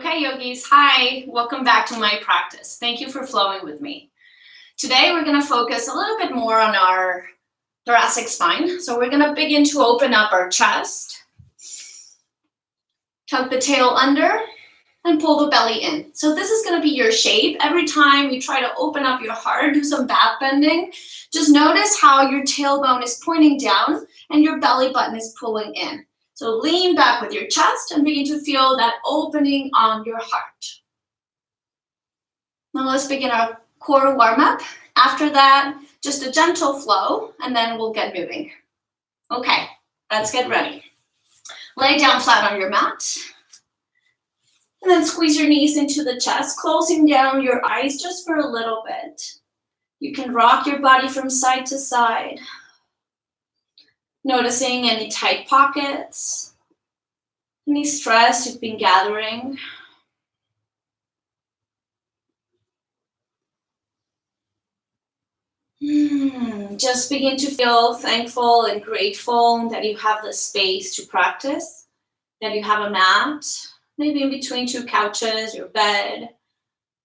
Okay, yogis, hi. Welcome back to my practice. Thank you for flowing with me. Today, we're going to focus a little bit more on our thoracic spine. So we're going to begin to open up our chest, tuck the tail under, and pull the belly in. So this is going to be your shape. Every time you try to open up your heart, do some back bending, just notice how your tailbone is pointing down and your belly button is pulling in. So lean back with your chest and begin to feel that opening on your heart. Now let's begin our core warm-up. After that, just a gentle flow, and then we'll get moving. Okay, let's get ready. Lay down flat on your mat. And then squeeze your knees into the chest, closing down your eyes just for a little bit. You can rock your body from side to side. Noticing any tight pockets, any stress you've been gathering. Just begin to feel thankful and grateful that you have the space to practice, that you have a mat, maybe in between two couches, your bed,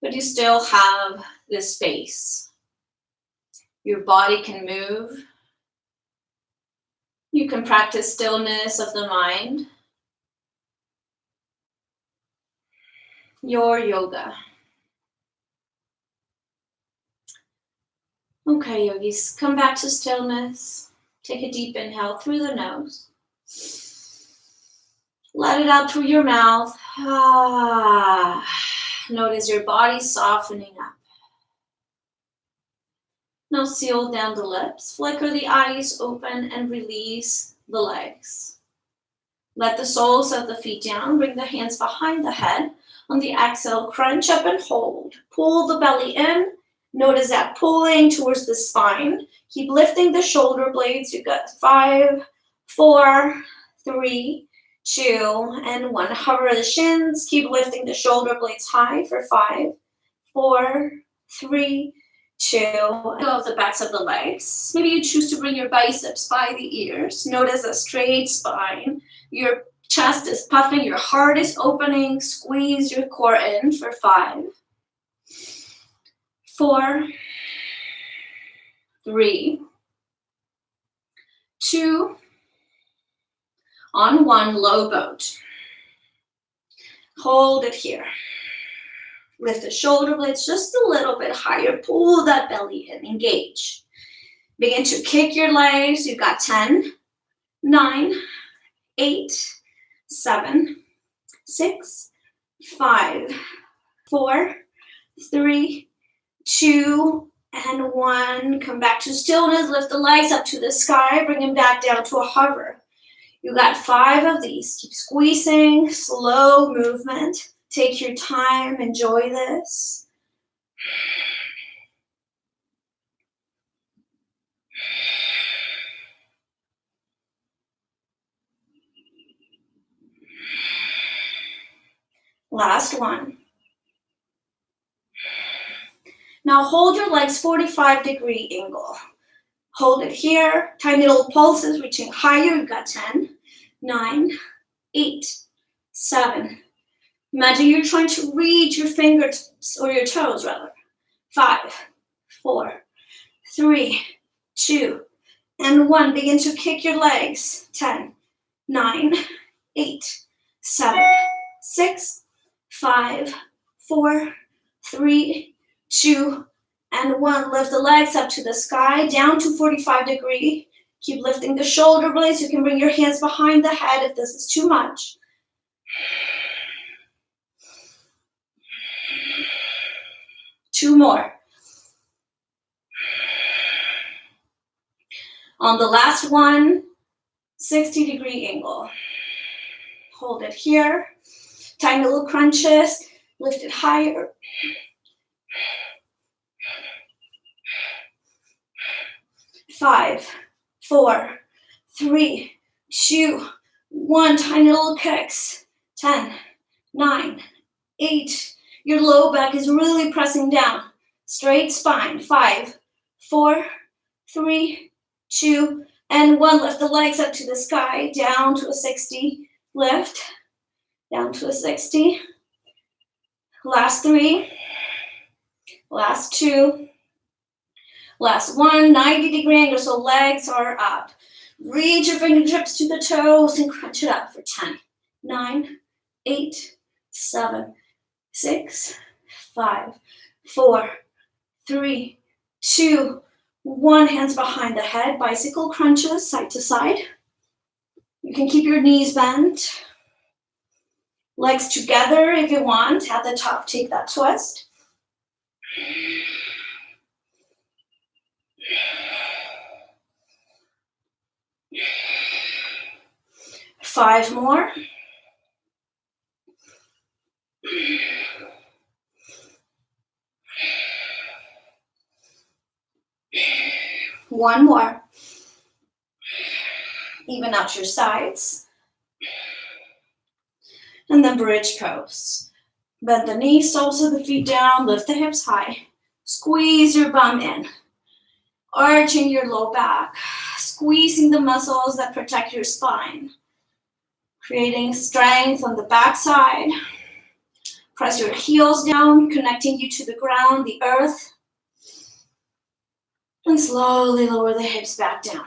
but you still have this space. Your body can move. You can practice stillness of the mind. Your yoga. Okay, yogis, come back to stillness. Take a deep inhale through the nose. Let it out through your mouth. Notice your body softening up. Now seal down the lips, flicker the eyes open, and release the legs. Let the soles of the feet down, bring the hands behind the head. On the exhale, crunch up and hold. Pull the belly in. Notice that pulling towards the spine. Keep lifting the shoulder blades. You got 5, 4, 3, 2, and 1. Hover the shins. Keep lifting the shoulder blades high for 5, 4, 3, 2. Go of the backs of the legs. Maybe you choose to bring your biceps by the ears. Notice a straight spine. Your chest is puffing. Your heart is opening. Squeeze your core in for 5, 4, 3, 2, on 1, low boat. Hold it here. Lift the shoulder blades just a little bit higher. Pull that belly in. Engage. Begin to kick your legs. You've got 10, 9, 8, 7, 6, 5, 4, 3, 2, and 1. Come back to stillness. Lift the legs up to the sky. Bring them back down to a hover. You got 5 of these. Keep squeezing. Slow movement. Take your time. Enjoy this. Last one. Now hold your legs 45-degree angle. Hold it here. Tiny little pulses reaching higher. You've got 10, 9, 8, 7. Imagine you're trying to reach your fingertips, or your toes rather. 5, 4, 3, 2, and 1. Begin to kick your legs. 10, 9, 8, 7, 6, 5, 4, 3, 2, and 1. Lift the legs up to the sky, down to 45-degree. Keep lifting the shoulder blades. You can bring your hands behind the head if this is too much. Two more. On the last one, 60-degree angle. Hold it here. Tiny little crunches. Lift it higher. 5, 4, 3, 2, 1. Tiny little kicks. 10, 9, 8. Your low back is really pressing down. Straight spine. 5, 4, 3, 2, and 1. Lift the legs up to the sky. Down to a 60. Lift. Down to a 60. Last 3. Last 2. Last 1. 90-degree angle, so legs are up. Reach your fingertips to the toes and crunch it up for 10, 9, 8, 7, 6, 5, 4, 3, 2, 1. Hands behind the head, bicycle crunches side to side. You can keep your knees bent. Legs together if you want. At the top, take that twist. 5 more. 1 more. Even out your sides. And then bridge pose. Bend the knees, soles of the feet down, lift the hips high. Squeeze your bum in. Arching your low back. Squeezing the muscles that protect your spine. Creating strength on the back side. Press your heels down, connecting you to the ground, the earth. And slowly lower the hips back down.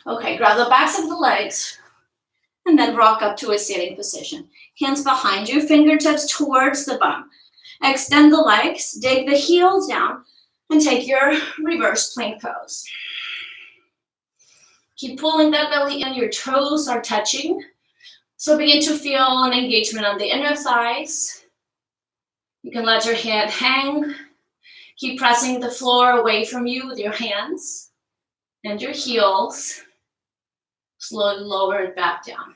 Okay, grab the backs of the legs and then rock up to a sitting position. Hands behind you, fingertips towards the bum. Extend the legs, dig the heels down, and take your reverse plank pose. Keep pulling that belly in, your toes are touching. So begin to feel an engagement on the inner thighs. You can let your head hang. Keep pressing the floor away from you with your hands and your heels. Slowly lower it back down.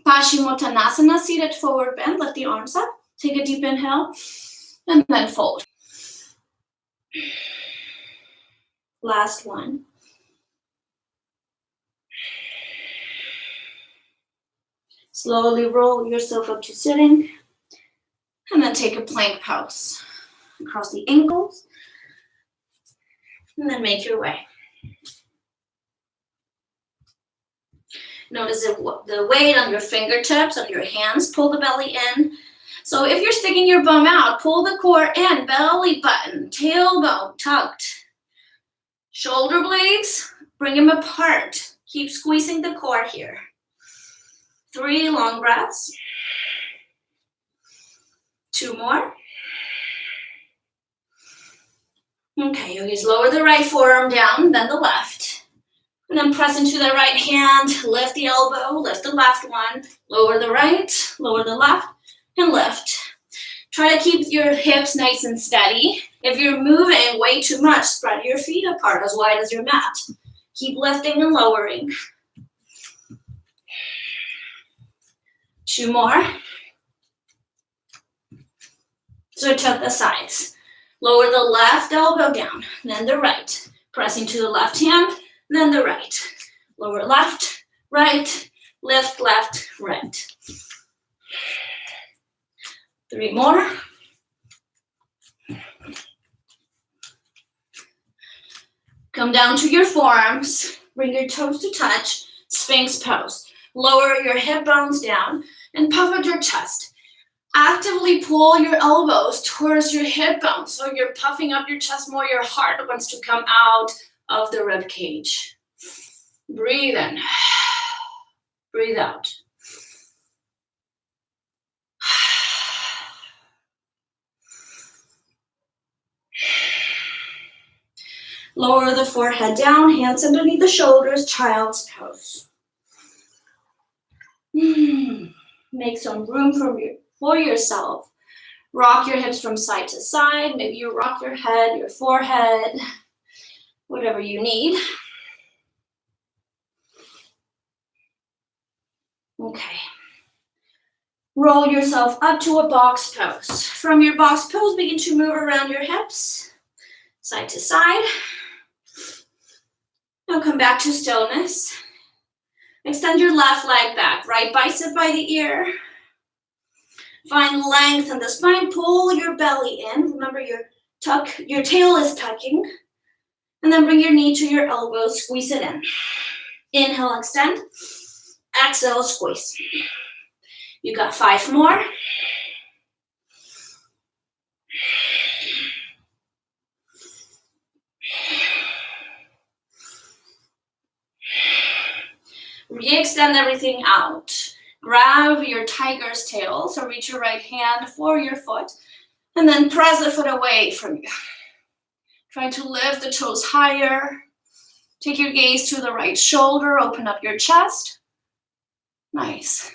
Paschimottanasana, seated forward bend. Lift the arms up. Take a deep inhale and then fold. Last one. Slowly roll yourself up to sitting and then take a plank pose. Across the ankles and then make your way. Notice the weight on your fingertips, on your hands. Pull the belly in. So if you're sticking your bum out, pull the core in, belly button, tailbone tucked. Shoulder blades, bring them apart. Keep squeezing the core here. 3 long breaths. 2 more. Okay, yogis, lower the right forearm down, then the left. And then press into the right hand, lift the elbow, lift the left one, lower the right, lower the left, and lift. Try to keep your hips nice and steady. If you're moving way too much, spread your feet apart as wide as your mat. Keep lifting and lowering. 2 more. So tuck the sides. Lower the left elbow down, then the right. Pressing to the left hand, then the right. Lower left, right, lift, left, right. 3 more. Come down to your forearms. Bring your toes to touch. Sphinx pose. Lower your hip bones down and puff out your chest. Actively pull your elbows towards your hip bones so you're puffing up your chest more. Your heart wants to come out of the rib cage. Breathe in. Breathe out. Lower the forehead down, hands underneath the shoulders, child's pose. Make some room for yourself. Rock your hips from side to side. Maybe you rock your head, your forehead, whatever you need. Okay. Roll yourself up to a box pose. From your box pose, begin to move around your hips, side to side. Now come back to stillness. Extend your left leg back, right bicep by the ear. Find length in the spine. Pull your belly in. Remember your tail is tucking. And then bring your knee to your elbow. Squeeze it in. Inhale, extend. Exhale, squeeze. You got 5 more. Re-extend everything out. Grab your tiger's tail, so reach your right hand for your foot, and then press the foot away from you. Try to lift the toes higher. Take your gaze to the right shoulder, open up your chest. Nice.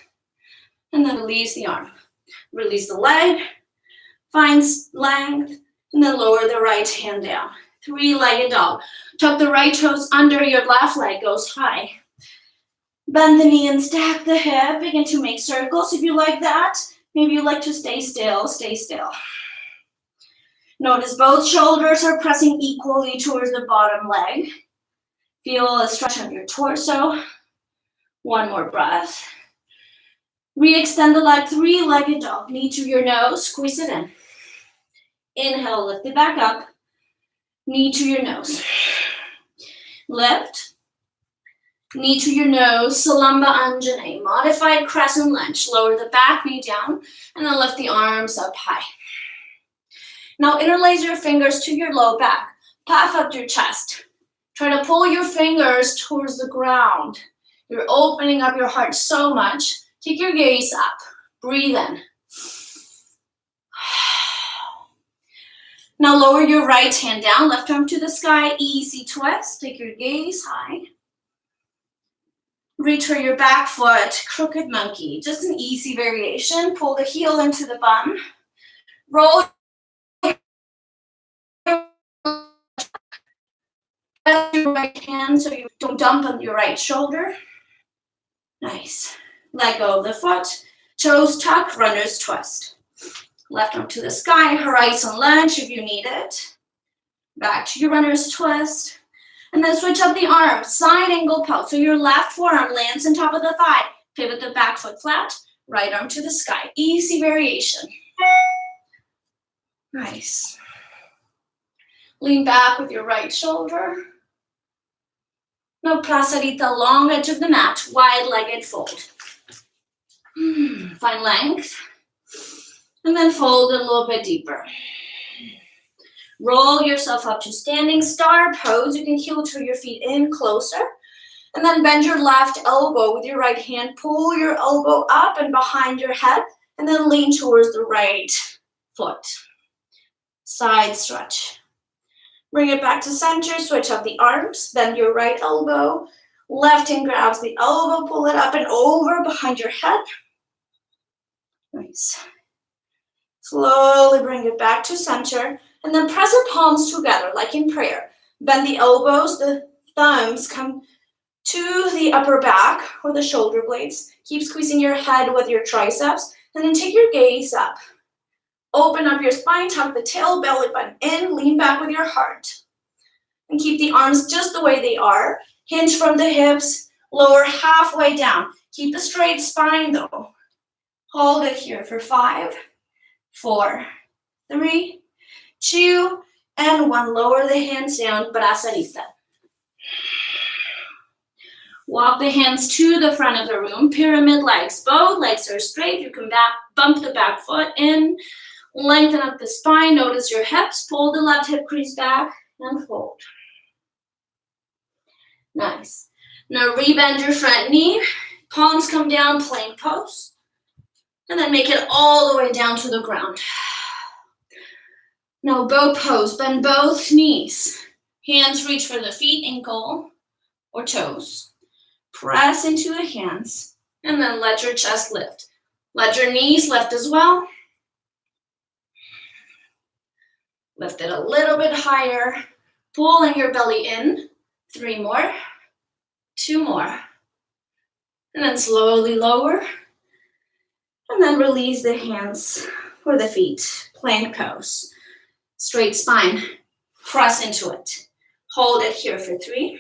And then release the arm. Release the leg, find length, and then lower the right hand down. 3-legged dog. Tuck the right toes under your left leg, goes high. Bend the knee and stack the hip. Begin to make circles if you like that. Maybe you like to stay still, stay still. Notice both shoulders are pressing equally towards the bottom leg. Feel a stretch of your torso. One more breath. Re-extend the leg, 3-legged dog. Knee to your nose, squeeze it in. Inhale, lift it back up. Knee to your nose. Lift. Knee to your nose, Salamba Anjane. Modified crescent lunge. Lower the back knee down and then lift the arms up high. Now interlace your fingers to your low back. Puff up your chest. Try to pull your fingers towards the ground. You're opening up your heart so much. Take your gaze up. Breathe in. Now lower your right hand down, left arm to the sky, easy twist. Take your gaze high. Reach for your back foot, crooked monkey. Just an easy variation. Pull the heel into the bum. Roll your right hand so you don't dump on your right shoulder. Nice. Let go of the foot. Toes tuck, runner's twist. Left arm to the sky, horizon lunge if you need it. Back to your runner's twist. And then switch up the arms, side angle pose. So your left forearm lands on top of the thigh. Pivot the back foot flat, right arm to the sky. Easy variation. Nice. Lean back with your right shoulder. Now Prasarita, long edge of the mat, wide-legged fold. Find length. And then fold a little bit deeper. Roll yourself up to standing star pose. You can heel to your feet in closer. And then bend your left elbow with your right hand. Pull your elbow up and behind your head. And then lean towards the right foot. Side stretch. Bring it back to center. Switch up the arms. Bend your right elbow. Left hand grabs the elbow. Pull it up and over behind your head. Nice. Slowly bring it back to center. And then press your palms together like in prayer. Bend the elbows, the thumbs come to the upper back or the shoulder blades. Keep squeezing your head with your triceps. And then take your gaze up. Open up your spine, tuck the tail, belly button in, lean back with your heart. And keep the arms just the way they are. Hinge from the hips, lower halfway down. Keep a straight spine though. Hold it here for 5, 4, 3, 2, and 1. Lower the hands down, Prasarita. Walk the hands to the front of the room, pyramid legs. Both legs are straight. You can bump the back foot in, lengthen up the spine. Notice your hips. Pull the left hip crease back and fold. Nice. Now rebend your front knee. Palms come down, plank pose. And then make it all the way down to the ground. Now bow pose, bend both knees. Hands reach for the feet, ankle, or toes. Press into the hands, and then let your chest lift. Let your knees lift as well. Lift it a little bit higher, pulling your belly in. 3 more, 2 more. And then slowly lower. And then release the hands or the feet. Plank pose. Straight spine. Press into it. Hold it here for 3.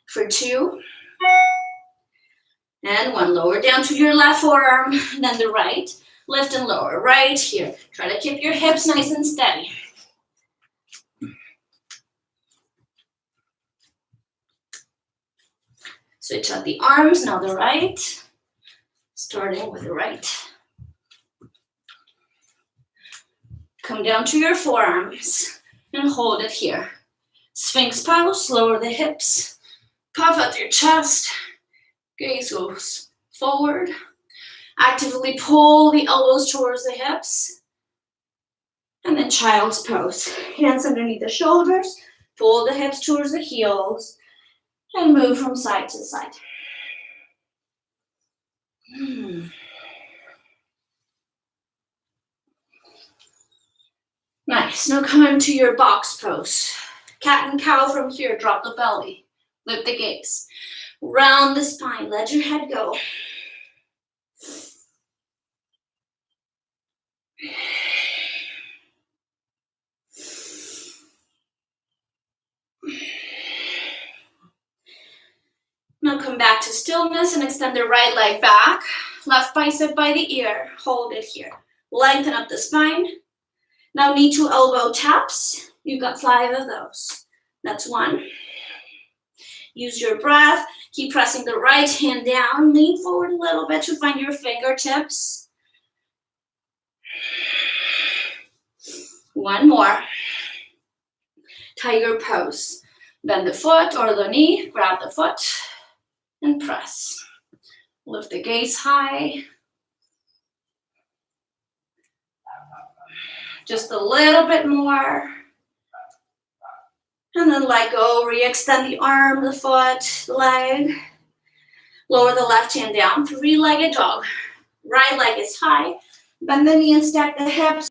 For 2. And 1. Lower down to your left forearm, then the right. Lift and lower right here. Try to keep your hips nice and steady. Switch out the arms, now the right. Starting with the right. Come down to your forearms and hold it here. Sphinx pose, lower the hips, puff out your chest, gaze goes forward. Actively pull the elbows towards the hips. And then child's pose. Hands underneath the shoulders, pull the hips towards the heels, and move from side to side. Nice. Now come into your box pose. Cat and cow from here. Drop the belly. Lift the gaze. Round the spine. Let your head go. Now come back to stillness and extend the right leg back. Left bicep by the ear. Hold it here. Lengthen up the spine. Now knee to elbow taps. You got 5 of those. That's 1. Use your breath. Keep pressing the right hand down. Lean forward a little bit to find your fingertips. 1 more. Tiger pose. Bend the foot or the knee. Grab the foot and press. Lift the gaze high. Just a little bit more. And then let go. Re-extend the arm, the foot, the leg. Lower the left hand down. 3-legged dog. Right leg is high. Bend the knee and stack the hips.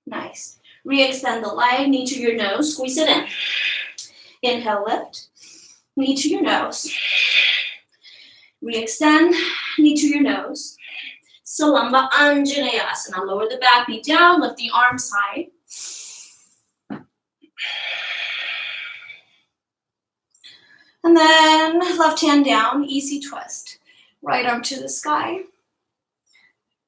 Nice. Re-extend the leg. Knee to your nose. Squeeze it in. Inhale, lift. Knee to your nose. Re-extend. Knee to your nose. Salamba Anjaneyasana. Lower the back knee down, lift the arms high. And then left hand down, easy twist. Right arm to the sky.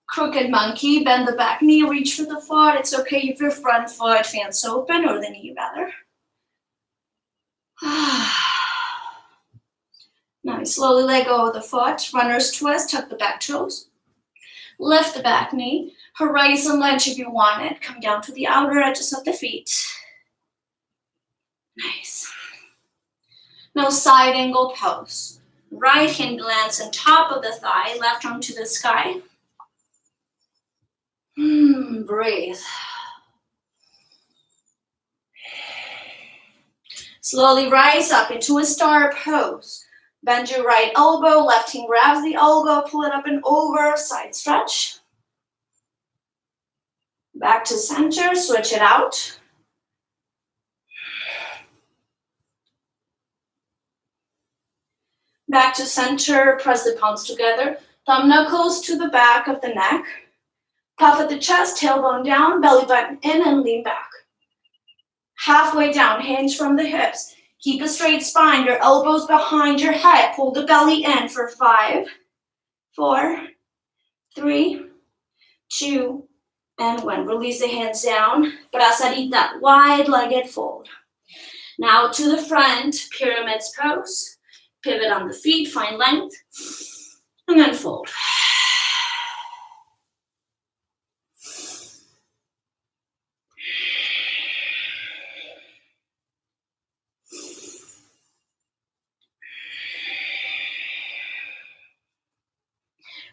Crooked monkey, bend the back knee, reach for the foot. It's okay if your front foot fans open, or the knee rather. Nice, slowly let go of the foot. Runner's twist, tuck the back toes. Lift the back knee, horizon lunge if you want it. Come down to the outer edges of the feet. Nice. Now side angle pose. Right hand lands on top of the thigh, left arm to the sky. Breathe. Slowly rise up into a star pose. Bend your right elbow, left hand grabs the elbow, pull it up and over, side stretch. Back to center, switch it out. Back to center, press the palms together. Thumb knuckles to the back of the neck. Puff at the chest, tailbone down, belly button in and lean back. Halfway down, hinge from the hips. Keep a straight spine, your elbows behind your head. Pull the belly in for 5, 4, 3, 2, and 1. Release the hands down. Prasarita, wide-legged fold. Now to the front, pyramids pose. Pivot on the feet, find length, and then fold.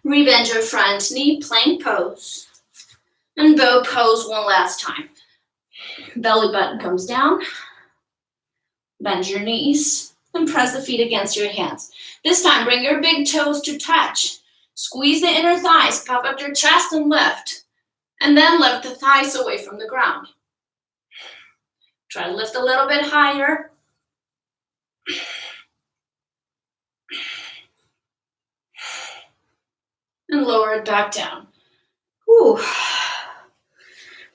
Rebend your front knee, plank pose. And bow pose one last time. Belly button comes down. Bend your knees and press the feet against your hands. This time, bring your big toes to touch. Squeeze the inner thighs, puff up your chest and lift. And then lift the thighs away from the ground. Try to lift a little bit higher. And lower it back down. Whew.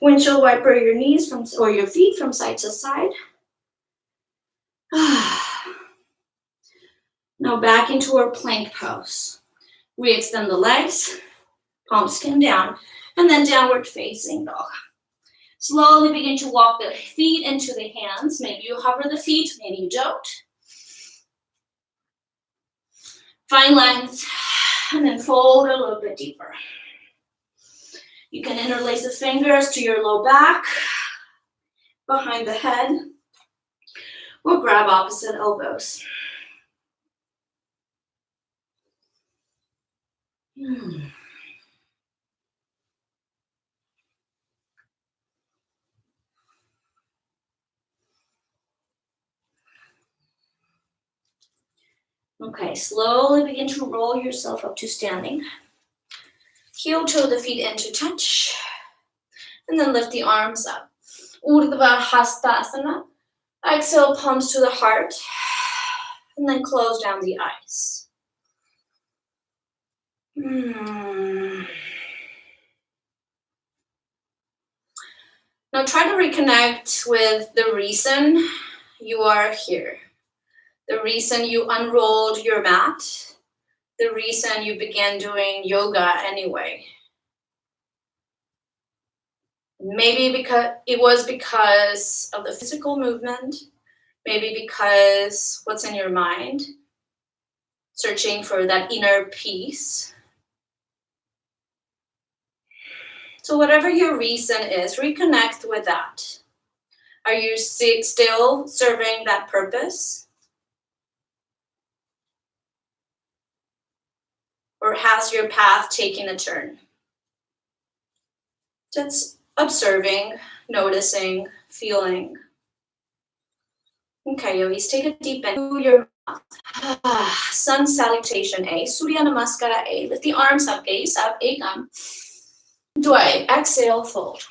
Windshield wiper your knees or your feet from side to side. Now back into our plank pose. Re-extend the legs, palms come down, and then downward facing dog. Slowly begin to walk the feet into the hands. Maybe you hover the feet, maybe you don't. Find length, and then fold a little bit deeper. You can interlace the fingers to your low back, behind the head, or grab opposite elbows. Okay, slowly begin to roll yourself up to standing. Heel toe the feet into touch. And then lift the arms up. Urdhva Hastasana. Exhale, palms to the heart. And then close down the eyes. Now try to reconnect with the reason you are here. The reason you unrolled your mat. The reason you began doing yoga anyway. Maybe because it was because of the physical movement, maybe because what's in your mind, searching for that inner peace. So whatever your reason is, reconnect with that. Are you still serving that purpose? Or has your path taken a turn? Just observing, noticing, feeling. Okay, yogis, take a deep breath through your mouth. Sun salutation A, Surya Namaskara A. Lift the arms up, gaze up, Ekam. Dvai, exhale, fold.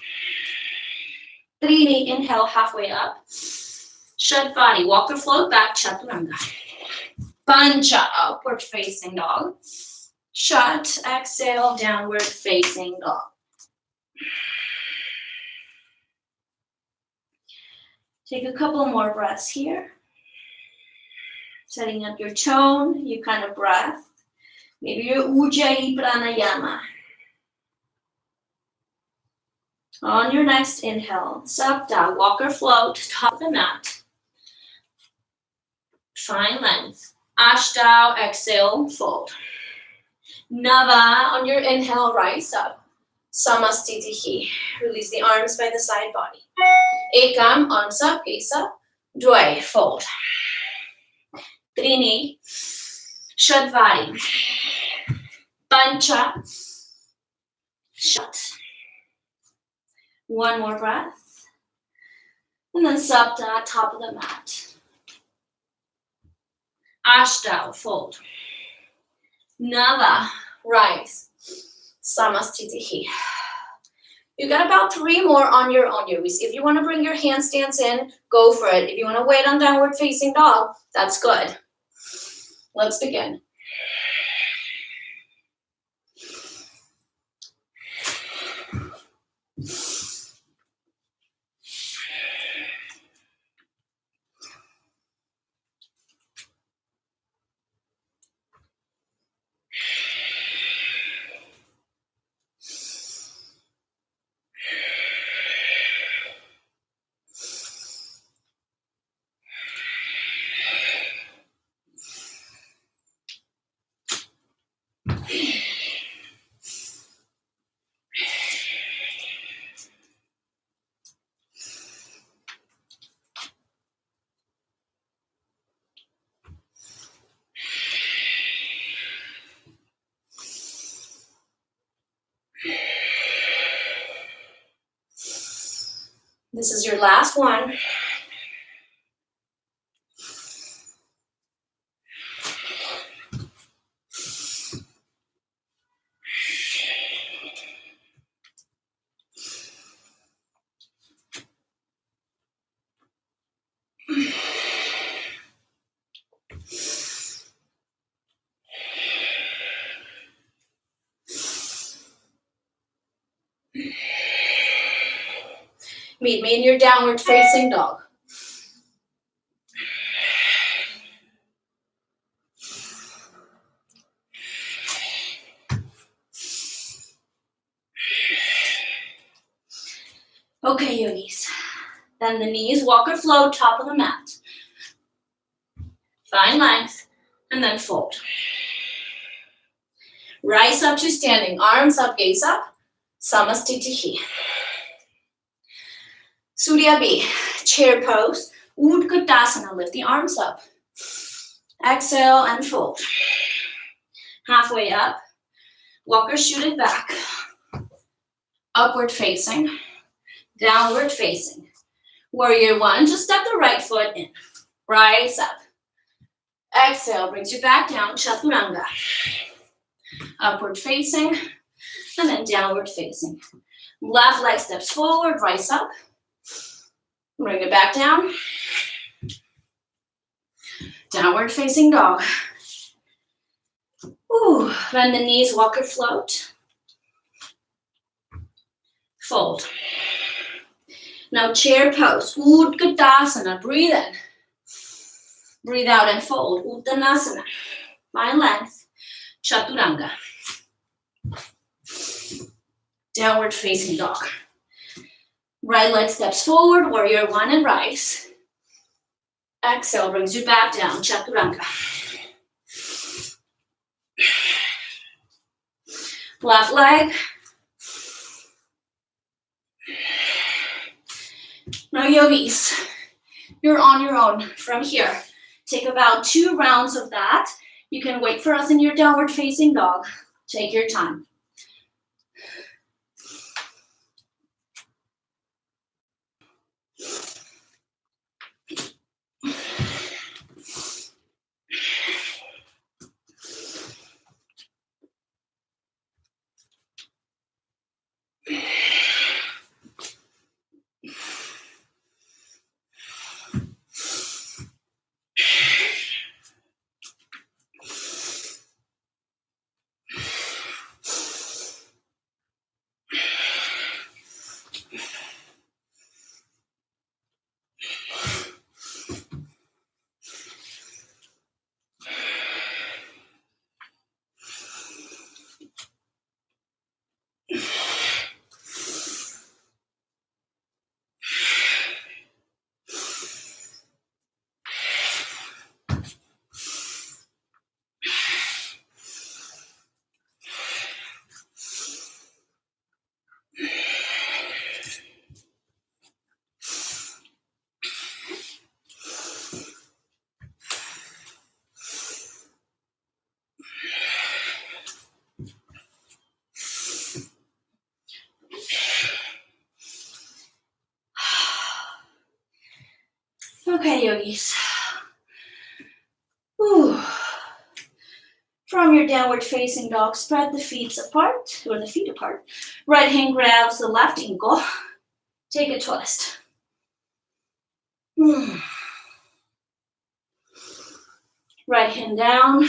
Trini, inhale, halfway up. Shatvari, walk or float back, Chaturanga. Pancha, upward facing dog. Shat, exhale, downward facing dog. Take a couple more breaths here. Setting up your tone, your kind of breath. Maybe your Ujjayi Pranayama. On your next inhale, Sapta, walk or float, top of the mat. Find length. Ashtau, exhale, fold. Nava, on your inhale, rise up. Samastitihi, release the arms by the side body. Ekam, arms up, gaze up. Dvai, fold. Trini, Shadvari. Pancha, Shat. One more breath. And then Sapta, top of the mat. Ashtau, fold. Nava, rise. Samastitihi. You got about 3 more on your own, yogis. If you want to bring your handstands in, go for it. If you want to wait on downward facing dog, that's good. Let's begin. This is your last one. Meet me in your downward facing dog. Okay, yogis. Then the knees, walk or float, top of the mat. Find length, and then fold. Rise up to standing, arms up, gaze up. Samastitihi. Surya B, chair pose. Utkatasana, lift the arms up. Exhale and fold. Halfway up. Walker shoot it back. Upward facing. Downward facing. Warrior one, just step the right foot in. Rise up. Exhale, brings you back down, chaturanga. Upward facing, and then downward facing. Left leg steps forward, rise up. Bring it back down. Downward facing dog. Ooh, bend the knees, walker float. Fold. Now chair pose, Utkatasana, breathe in. Breathe out and fold, Uttanasana. Find length, chaturanga. Downward facing dog. Right leg steps forward, warrior one and rise. Exhale brings you back down, chaturanga. Left leg. Now yogis, you're on your own from here. Take about 2 rounds of that. You can wait for us in your downward facing dog. Take your time. Okay, yogis. Ooh. From your downward facing dog, spread the feet apart, or the feet apart. Right hand grabs the left ankle. Take a twist. Right hand down.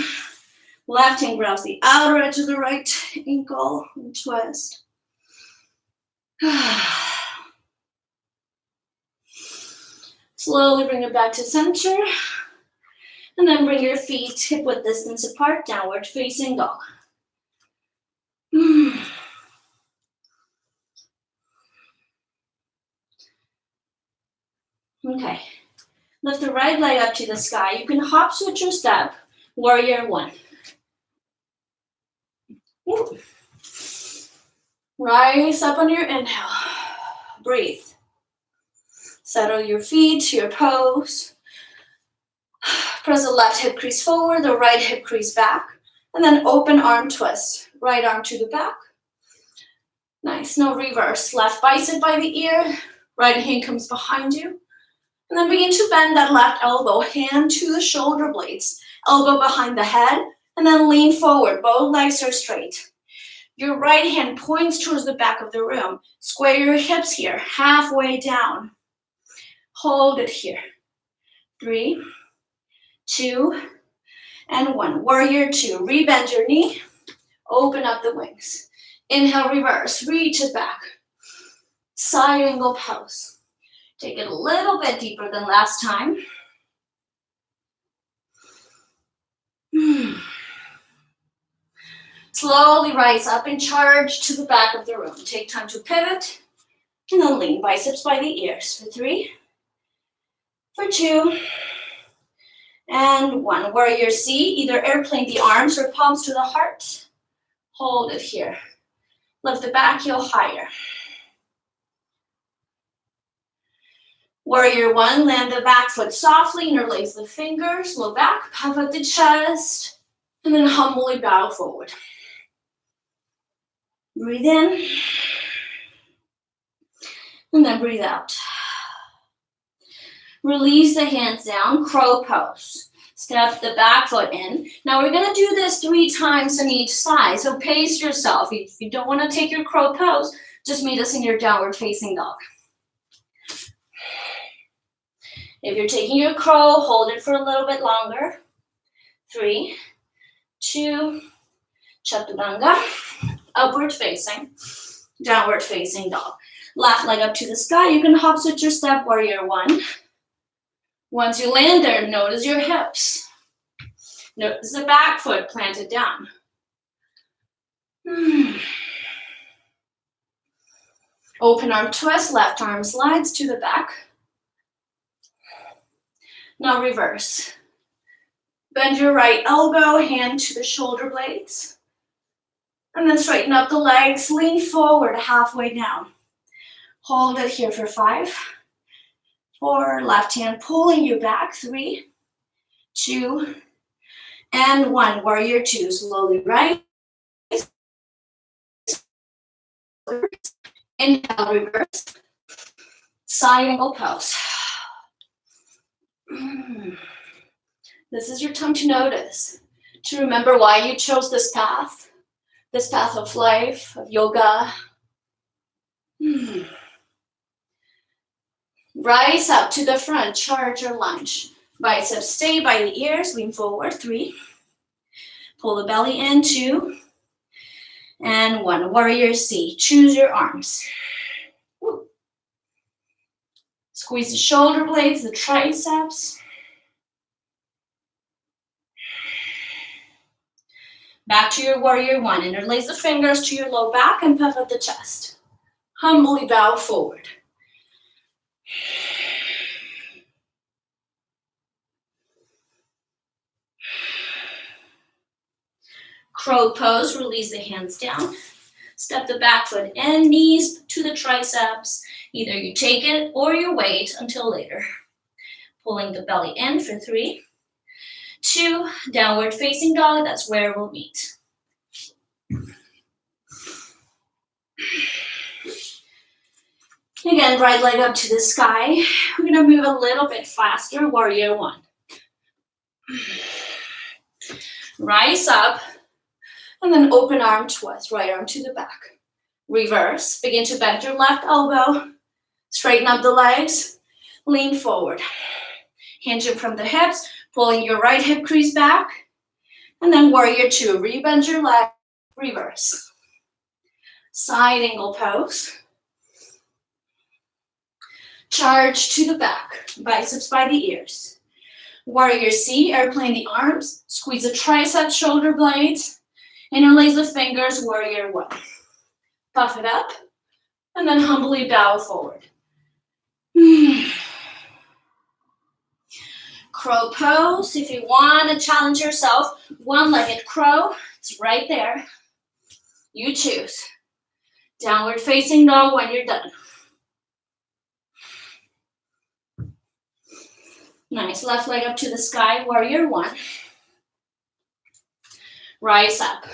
Left hand grabs the outer edge of the right ankle and twist. Slowly bring it back to center. And then bring your feet hip width distance apart, downward facing dog. Okay. Lift the right leg up to the sky. You can hop, switch, or step. Warrior one. Ooh. Rise up on your inhale. Breathe. Settle your feet, your pose. Press the left hip crease forward, the right hip crease back. And then open arm twist. Right arm to the back. Nice. No reverse. Left bicep by the ear. Right hand comes behind you. And then begin to bend that left elbow. Hand to the shoulder blades. Elbow behind the head. And then lean forward. Both legs are straight. Your right hand points towards the back of the room. Square your hips here. Halfway down. Hold it here. 3, 2, and 1. Warrior two. Rebend your knee. Open up the wings. Inhale, reverse. Reach it back. Side angle pose. Take it a little bit deeper than last time. Slowly rise up and charge to the back of the room. Take time to pivot. And then lean biceps by the ears. For 3, for 2, and 1. Warrior C, either airplane the arms or palms to the heart, Hold it here. Lift the back heel higher. Warrior one, land the back foot softly, interlace the fingers, low back, puff up the chest, and then humbly bow forward. Breathe in, and then breathe out. Release the hands down, crow pose. Step the back foot in. Now we're gonna do this 3 times on each side, so pace yourself. If you don't wanna take your crow pose, just meet us in your downward facing dog. If you're taking your crow, hold it for a little bit longer. 3, 2, Chaturanga, upward facing, downward facing dog. Left leg up to the sky. You can hop switch your step, warrior one. Once you land there, notice your hips. Notice the back foot planted down. Open arm twist, left arm slides to the back. Now reverse. Bend your right elbow, hand to the shoulder blades. And then straighten up the legs, lean forward halfway down. Hold it here for 5, 4, left hand pulling you back, 3, 2, and 1. Warrior two, slowly rise. Inhale, reverse. Side angle pose. This is your time to notice, to remember why you chose this path of life, of yoga. Rise up to the front, charge or lunge. Biceps stay by the ears, lean forward, 3. Pull the belly in, 2. And 1, warrior C. Choose your arms. Woo. Squeeze the shoulder blades, the triceps. Back to your warrior one. Interlace the fingers to your low back and puff up the chest. Humbly bow forward. Crow pose, release the hands down. Step the back foot in, knees to the triceps. Either you take it or you wait until later. Pulling the belly in for 3, 2, downward facing dog, that's where we'll meet. Again, right leg up to the sky. We're gonna move a little bit faster, warrior one. Rise up, and then open arm twist, right arm to the back. Reverse, begin to bend your left elbow, straighten up the legs, lean forward. Hinging from the hips, pulling your right hip crease back, and then warrior two, rebend your leg, reverse. Side angle pose. Charge to the back, biceps by the ears. Warrior C, airplane the arms, squeeze the triceps, shoulder blades, interlace the fingers, warrior one. Puff it up, and then humbly bow forward. Crow pose, if you want to challenge yourself, one-legged crow, it's right there. You choose. Downward facing dog when you're done. Nice, left leg up to the sky, warrior one. Rise up.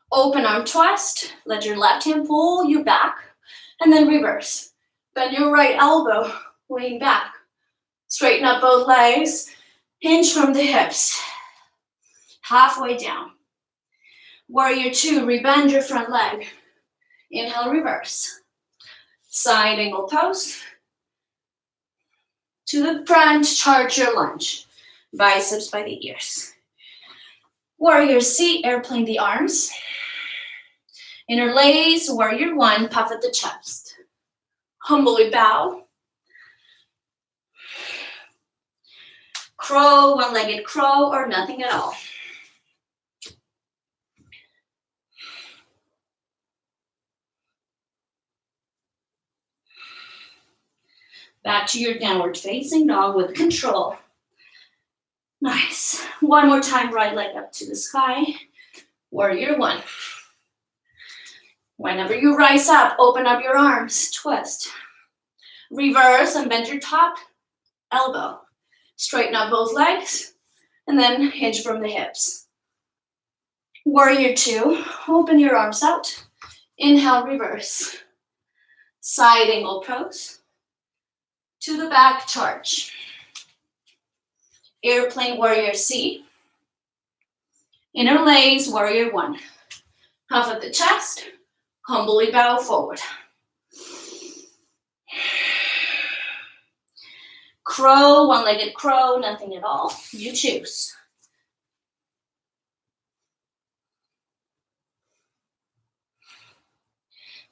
Open arm twist, let your left hand pull you back, and then reverse. Bend your right elbow, lean back. Straighten up both legs, hinge from the hips. Halfway down. Warrior two, rebend your front leg. Inhale, reverse. Side angle pose. To the front, charge your lunge. Biceps by the ears. Warrior C, airplane the arms. Interlace, warrior one, puff at the chest. Humbly bow. Crow, one-legged crow, or nothing at all. Back to your downward facing dog with control. Nice. One more time, right leg up to the sky. Warrior one. Whenever you rise up, open up your arms, twist. Reverse and bend your top elbow. Straighten up both legs, and then hinge from the hips. Warrior two, open your arms out. Inhale, reverse. Side angle pose. To the back, charge. Airplane warrior C. Interlace warrior one. Puff at the chest, humbly bow forward. Crow, one-legged crow, nothing at all. You choose.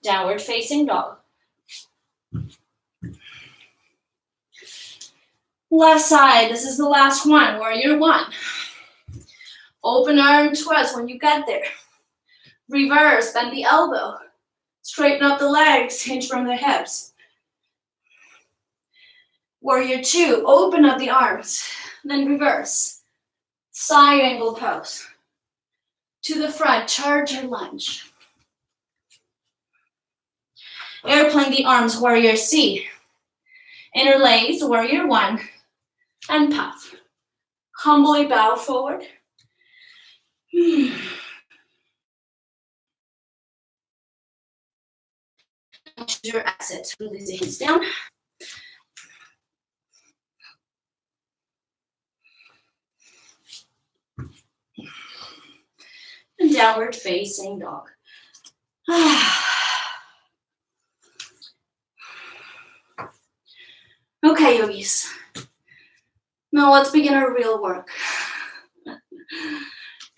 Downward facing dog. Left side, this is the last one, warrior one. Open arm twist when you get there. Reverse, bend the elbow. Straighten up the legs, hinge from the hips. Warrior two, open up the arms, then reverse. Side angle pose. To the front, charge or lunge. Airplane the arms, warrior C. Interlace, warrior one, and puff. Humbly bow forward. Choose your exit. Release the hips down. And downward facing dog. Okay, yogis. Now let's begin our real work.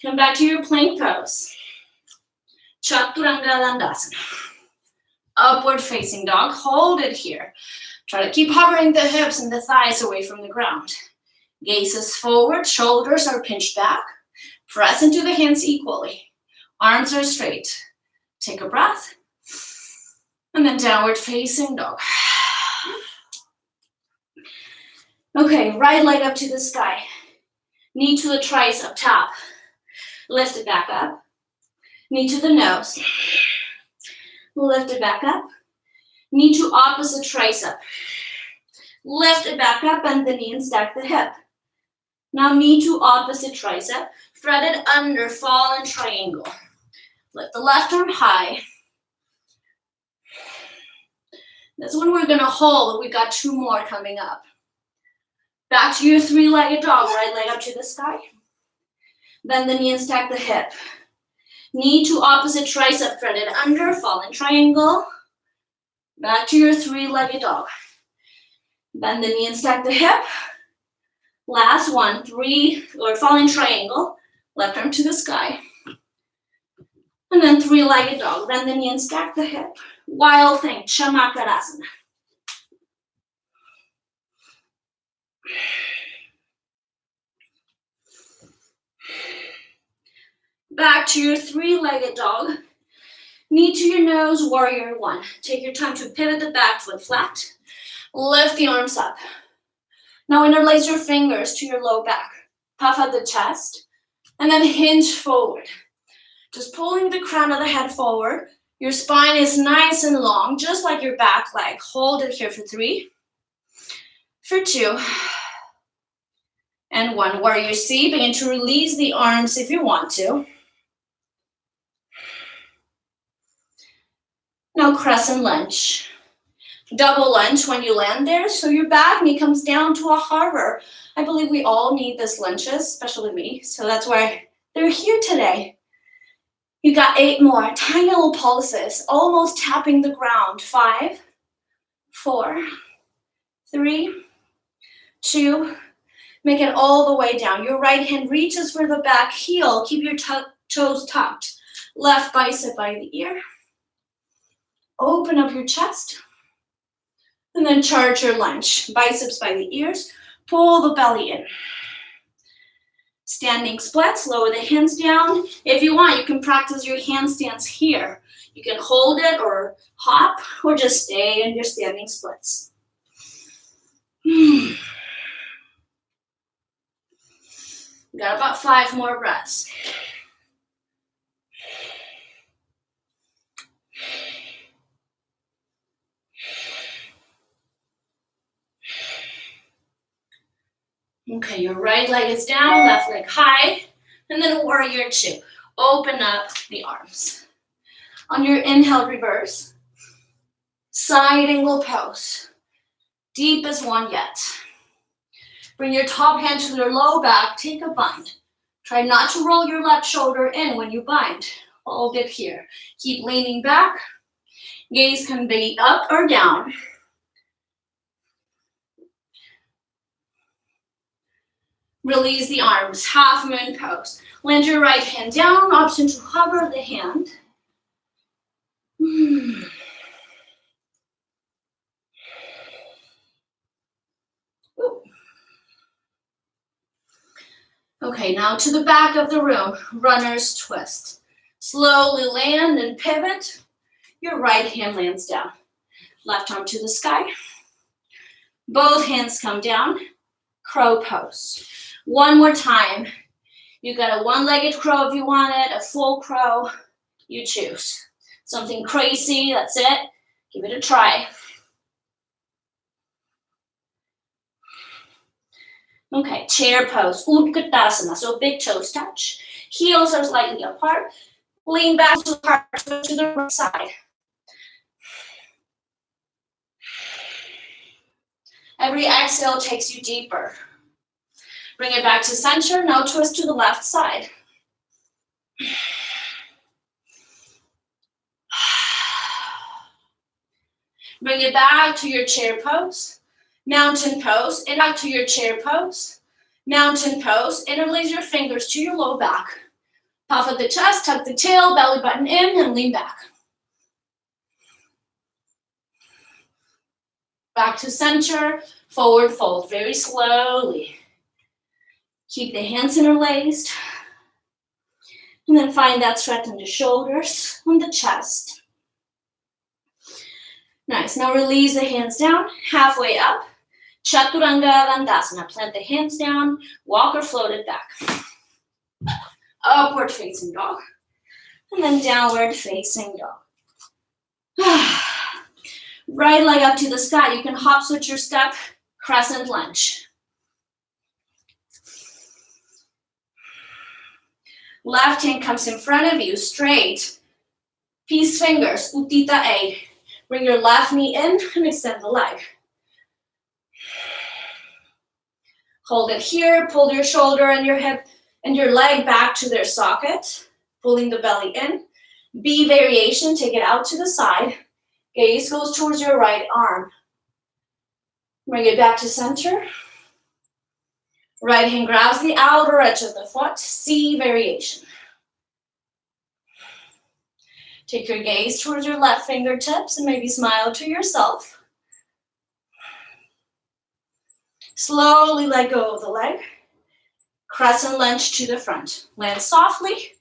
Come back to your plank pose. Chaturanga Dandasana. Upward facing dog. Hold it here. Try to keep hovering the hips and the thighs away from the ground. Gazes forward, shoulders are pinched back. Press into the hands equally. Arms are straight. Take a breath. And then downward facing dog. Okay, right leg up to the sky. Knee to the tricep top. Lift it back up. Knee to the nose. Lift it back up. Knee to opposite tricep. Lift it back up, bend the knee and stack the hip. Now knee to opposite tricep. Thread it under, fall in triangle. Lift the left arm high. This one we're gonna hold. We got two more coming up. Back to your three-legged dog. Right leg up to the sky. Bend the knee and stack the hip. Knee to opposite tricep, thread it under, fall in triangle. Back to your three-legged dog. Bend the knee and stack the hip. Last one, fall in triangle. Left arm to the sky. And then three-legged dog. Bend the knee and stack the hip. Wild thing, Chamakarasana. Back to your three-legged dog. Knee to your nose, warrior one. Take your time to pivot the back foot flat. Lift the arms up. Now interlace your fingers to your low back. Puff out the chest. And then hinge forward. Just pulling the crown of the head forward. Your spine is nice and long, just like your back leg. Hold it here for 3, for 2, and 1. Warrior C, begin to release the arms if you want to. Now crescent lunge. Double lunge when you land there, so your back knee comes down to a hover. I believe we all need this lunges, especially me, so that's why they're here today. You got 8 more, tiny little pulses, almost tapping the ground. 5, 4, 3, 2, make it all the way down. Your right hand reaches for the back heel. Keep your toes tucked. Left bicep by the ear. Open up your chest. And then charge your lunge. Biceps by the ears. Pull the belly in. Standing splits, lower the hands down. If you want, you can practice your handstands here. You can hold it or hop or just stay in your standing splits. Got about 5 more breaths. Okay, your right leg is down, left leg high, and then warrior two. Open up the arms. On your inhale, reverse. Side angle pose. Deepest one yet. Bring your top hand to your low back, take a bind. Try not to roll your left shoulder in when you bind. Hold it here. Keep leaning back. Gaze can be up or down. Release the arms, half moon pose. Land your right hand down, option to hover the hand. Okay, now to the back of the room, runner's twist. Slowly land and pivot. Your right hand lands down. Left arm to the sky. Both hands come down. Crow pose. One more time. You got a one-legged crow if you want it, a full crow, you choose. Something crazy, that's it. Give it a try. Okay, chair pose, Utkatasana, so big toes touch. Heels are slightly apart. Lean back to the right side. Every exhale takes you deeper. Bring it back to center, now twist to the left side. Bring it back to your chair pose. Mountain pose, and back to your chair pose. Mountain pose, interlace your fingers to your low back. Puff at the chest, tuck the tail, belly button in, and lean back. Back to center, forward fold, very slowly. Keep the hands interlaced. And then find that stretch in the shoulders, on the chest. Nice, now release the hands down, halfway up. Chaturanga Dandasana, plant the hands down, walk or float it back. Upward facing dog, and then downward facing dog. Right leg up to the sky, you can hop switch your step, crescent lunge. Left hand comes in front of you, straight. Peace fingers, Utthita A. Bring your left knee in and extend the leg. Hold it here, pull your shoulder and your hip and your leg back to their socket, pulling the belly in. B variation, take it out to the side. Gaze goes towards your right arm. Bring it back to center. Right hand grabs the outer edge of the foot, C variation. Take your gaze towards your left fingertips and maybe smile to yourself. Slowly let go of the leg. Crescent lunge to the front. Land softly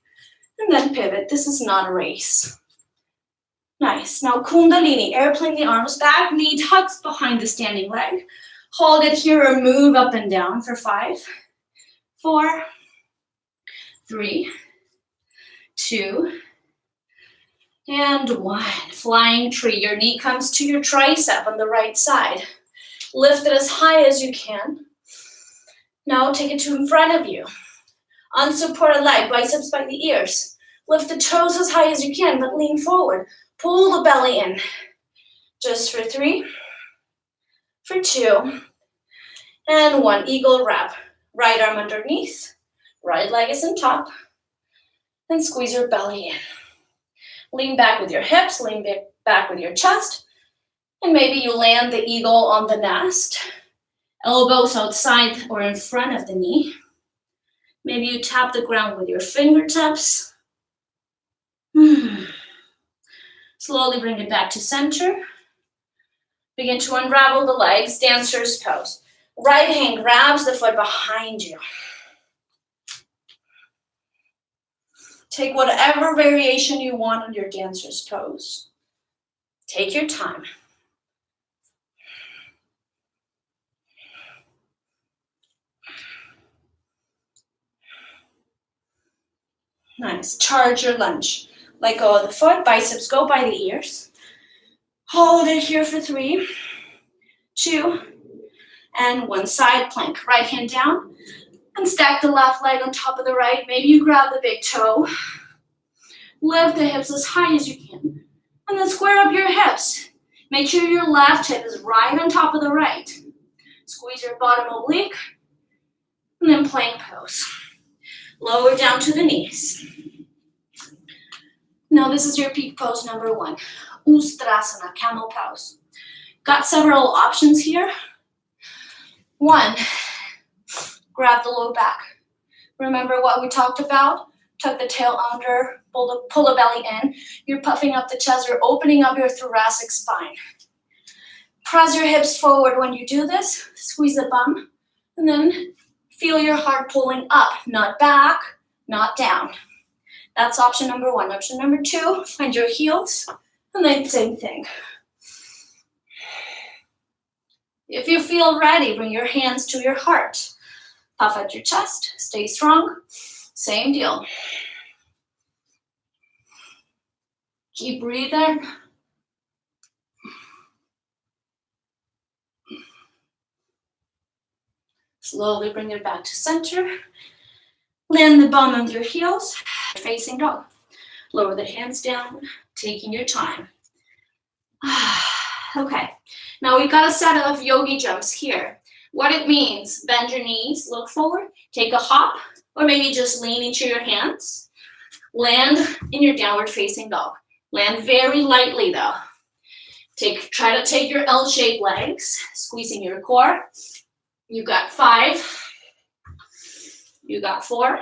and then pivot. This is not a race. Nice. Now Kundalini, airplane the arms back, knee tucks behind the standing leg. Hold it here or move up and down for 5, 4, 3, 2, and 1. Flying tree. Your knee comes to your tricep on the right side. Lift it as high as you can. Now take it to in front of you. Unsupported leg, biceps by the ears. Lift the toes as high as you can, but lean forward. Pull the belly in. Just for 3, for 2, and 1. Eagle wrap. Right arm underneath. Right leg is on top. And squeeze your belly in. Lean back with your hips, lean back with your chest. And maybe you land the eagle on the nest. Elbows outside or in front of the knee. Maybe you tap the ground with your fingertips. Slowly bring it back to center. Begin to unravel the legs, dancer's pose. Right hand grabs the foot behind you. Take whatever variation you want on your dancer's pose. Take your time. Nice. Charge your lunge. Let go of the foot. Biceps go by the ears. Hold it here for 3, 2, and one side plank. Right hand down and stack the left leg on top of the right. Maybe you grab the big toe. Lift the hips as high as you can. And then square up your hips. Make sure your left hip is right on top of the right. Squeeze your bottom oblique. And then plank pose. Lower down to the knees. Now this is your peak pose number 1. Ustrasana, camel pose. Got several options here. 1, grab the low back. Remember what we talked about? Tuck the tail under, pull the belly in. You're puffing up the chest, you're opening up your thoracic spine. Press your hips forward when you do this. Squeeze the bum. And then feel your heart pulling up, not back, not down. That's option number 1. Option number 2, find your heels. And then same thing. If you feel ready, bring your hands to your heart. Puff out your chest, stay strong. Same deal. Keep breathing. Slowly bring it back to center. Land the bum under your heels, facing dog. Lower the hands down, taking your time. Okay, now we've got a set of yogi jumps here. What it means, bend your knees, look forward, take a hop, or maybe just lean into your hands. Land in your downward facing dog. Land very lightly though. Try to take your L-shaped legs, squeezing your core. You got 5. You got 4.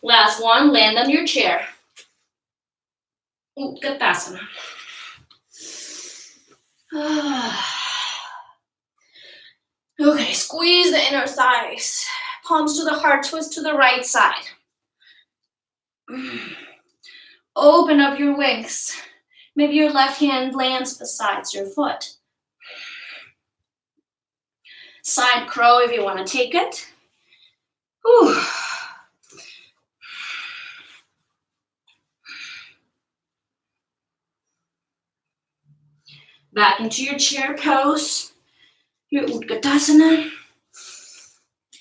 Last one, land on your chair. Utkatasana. Okay, squeeze the inner thighs. Palms to the heart, twist to the right side. Open up your wings. Maybe your left hand lands beside your foot. Side crow if you want to take it. Whew. Back into your chair pose, your Utkatasana.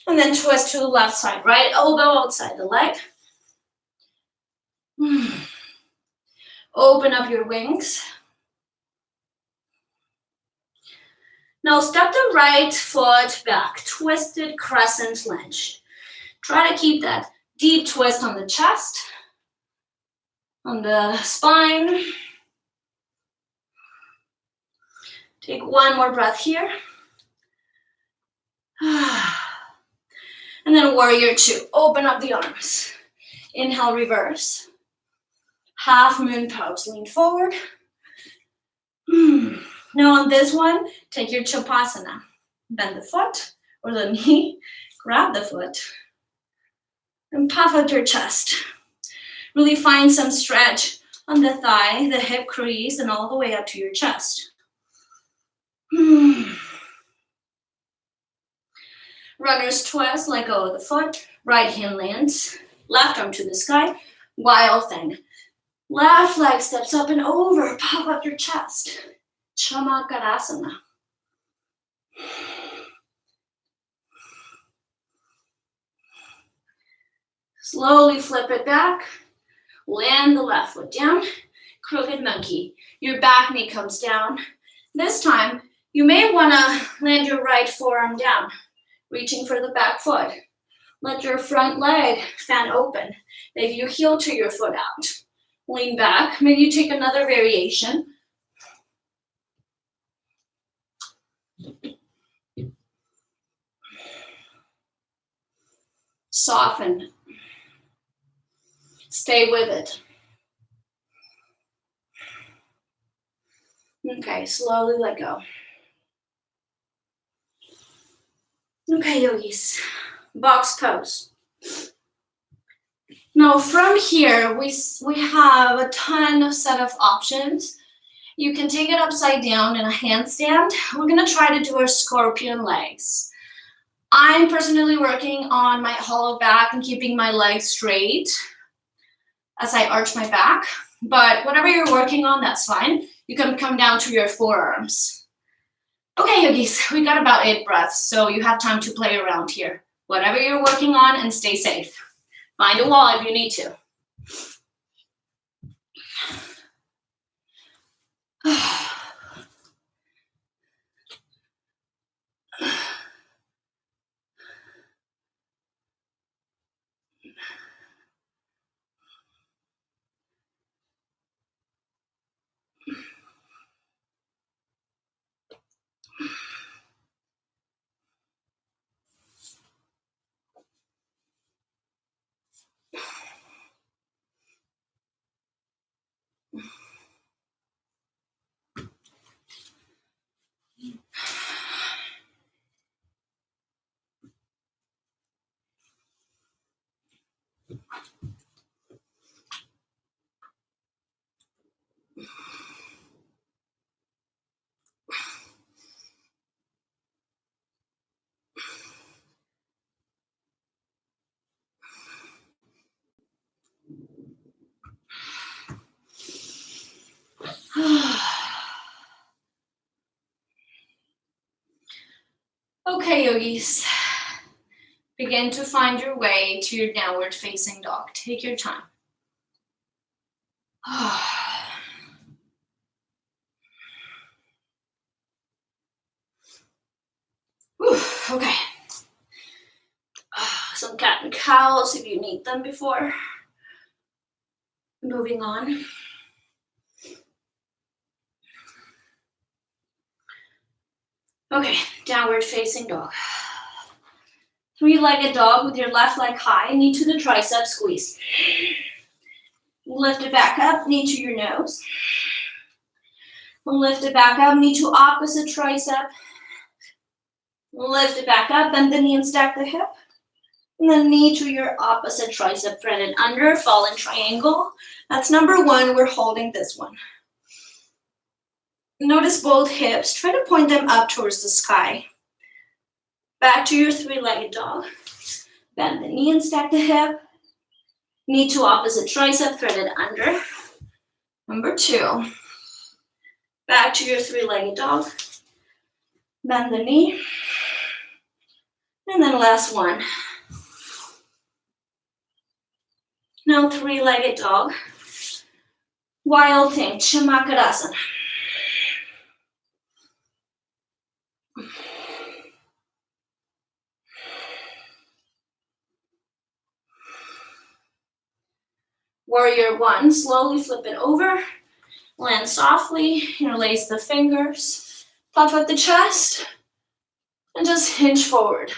And then twist to the left side, right elbow outside the leg. Open up your wings. Now step the right foot back, twisted crescent lunge. Try to keep that deep twist on the chest, on the spine. Take one more breath here. And then warrior 2. Open up the arms. Inhale, reverse. Half moon pose. Lean forward. Now on this one, take your Chapasana. Bend the foot or the knee. Grab the foot. And puff out your chest. Really find some stretch on the thigh, the hip crease, and all the way up to your chest. Runner's twist, let go of the foot. Right hand lands. Left arm to the sky. Wild thing. Left leg steps up and over. Puff up your chest. Chamakarasana. Slowly flip it back. Land the left foot down. Crooked monkey. Your back knee comes down. This time, you may want to land your right forearm down, reaching for the back foot. Let your front leg fan open. Maybe you heel to your foot out. Lean back. Maybe you take another variation. Soften. Stay with it. Okay, slowly let go. Okay, yogis, box pose. Now from here, we have a ton of set of options. You can take it upside down in a handstand. We're gonna try to do our scorpion legs. I'm personally working on my hollow back and keeping my legs straight as I arch my back. But whatever you're working on, that's fine. You can come down to your forearms. Okay, yogis, we got about 8 breaths, so you have time to play around here. Whatever you're working on, and stay safe. Find a wall if you need to. Okay, yogis. Begin to find your way to your downward facing dog. Take your time. Okay. Some cat and cows if you need them before moving on. Okay, downward facing dog. 3-legged dog with your left leg high, knee to the tricep, squeeze. Lift it back up, knee to your nose. Lift it back up, knee to opposite tricep. Lift it back up, bend the knee and stack the hip. And then knee to your opposite tricep, threaded under, fall in triangle. That's number 1, we're holding this one. Notice both hips, try to point them up towards the sky. Back to your 3-legged dog. Bend the knee and stack the hip. Knee to opposite tricep, threaded under. Number 2. Back to your 3-legged dog. Bend the knee. And then last one. Now 3-legged dog. Wild thing, Chamakarasana. Warrior 1, slowly flip it over, land softly, interlace the fingers, puff up the chest, and just hinge forward.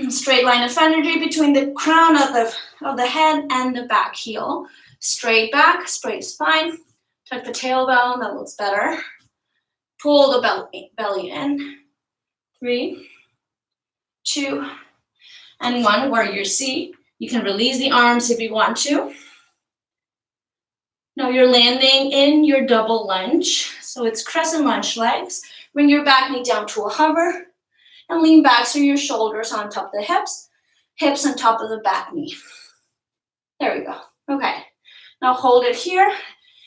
Straight line of energy between the crown of the head and the back heel. Straight back, straight spine, tuck the tailbone, that looks better. Pull the belly in. 3, 2, and 1, Warrior C. You can release the arms if you want to. Now you're landing in your double lunge. So it's crescent lunge legs. Bring your back knee down to a hover and lean back so your shoulders on top of the hips on top of the back knee. There we go. Okay. Now hold it here.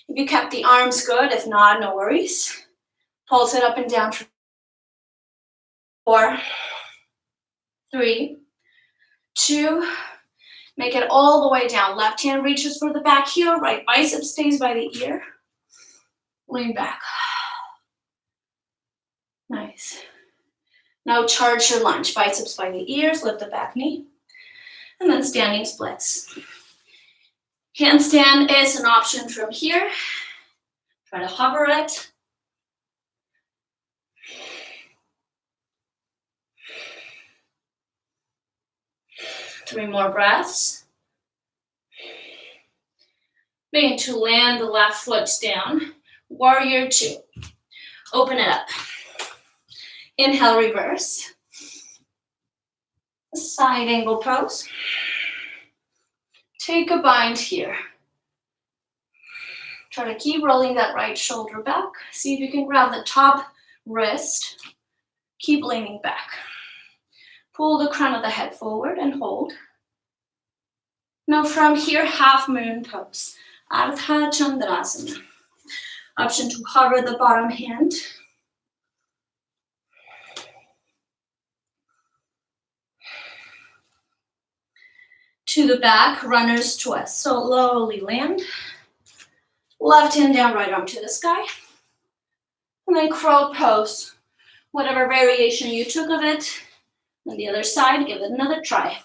If you kept the arms, good. If not, no worries. Pulse it up and down for 4, 3, 2, make it all the way down. Left hand reaches for the back heel, right bicep stays by the ear. Lean back. Nice. Now charge your lunge. Biceps by the ears, lift the back knee. And then standing splits. Handstand is an option from here. Try to hover it. Three more breaths. Begin to land the left foot down. Warrior 2. Open it up. Inhale, reverse. Side angle pose. Take a bind here. Try to keep rolling that right shoulder back. See if you can grab the top wrist. Keep leaning back. Pull the crown of the head forward and hold. Now from here, half moon pose. Ardha Chandrasana. Option to hover the bottom hand. To the back, runner's twist. So slowly land. Left hand down, right arm to the sky. And then crow pose. Whatever variation you took of it. On the other side, give it another try.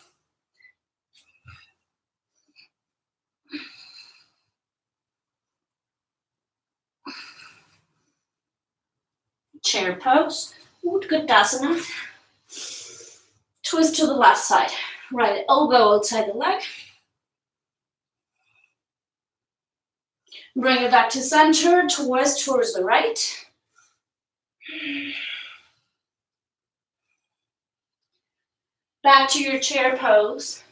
Chair pose, Utkatasana. Twist to the left side. Right elbow outside the leg. Bring it back to center, twist towards the right. Back to your chair pose.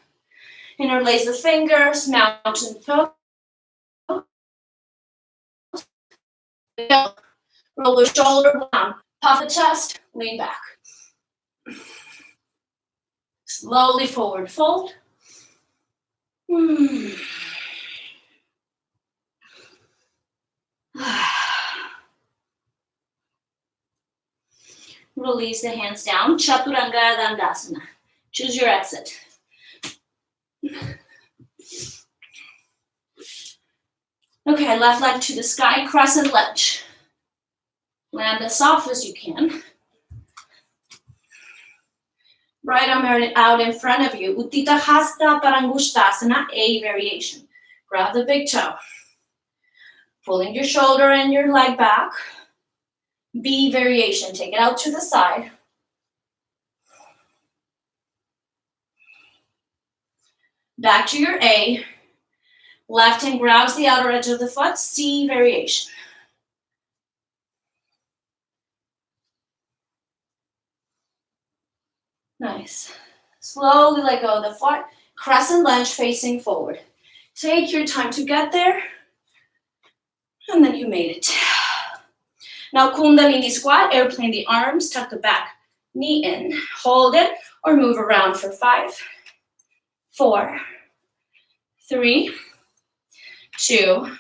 Interlace the fingers, mountain pose. Roll the shoulder down, puff the chest, lean back. Slowly forward fold. Release the hands down, Chaturanga Dandasana. Choose your exit. Okay, left leg to the sky, crescent lunge. Land as soft as you can. Right arm out in front of you. Uttita Hasta Parangushtasana, A variation. Grab the big toe. Pulling your shoulder and your leg back. B variation. Take it out to the side. Back to your A. Left hand grabs the outer edge of the foot. C variation. Nice. Slowly let go of the foot. Crescent lunge facing forward. Take your time to get there. And then you made it. Now Kundalini squat, airplane the arms, tuck the back knee in. Hold it or move around for 5, 4, 3, 2,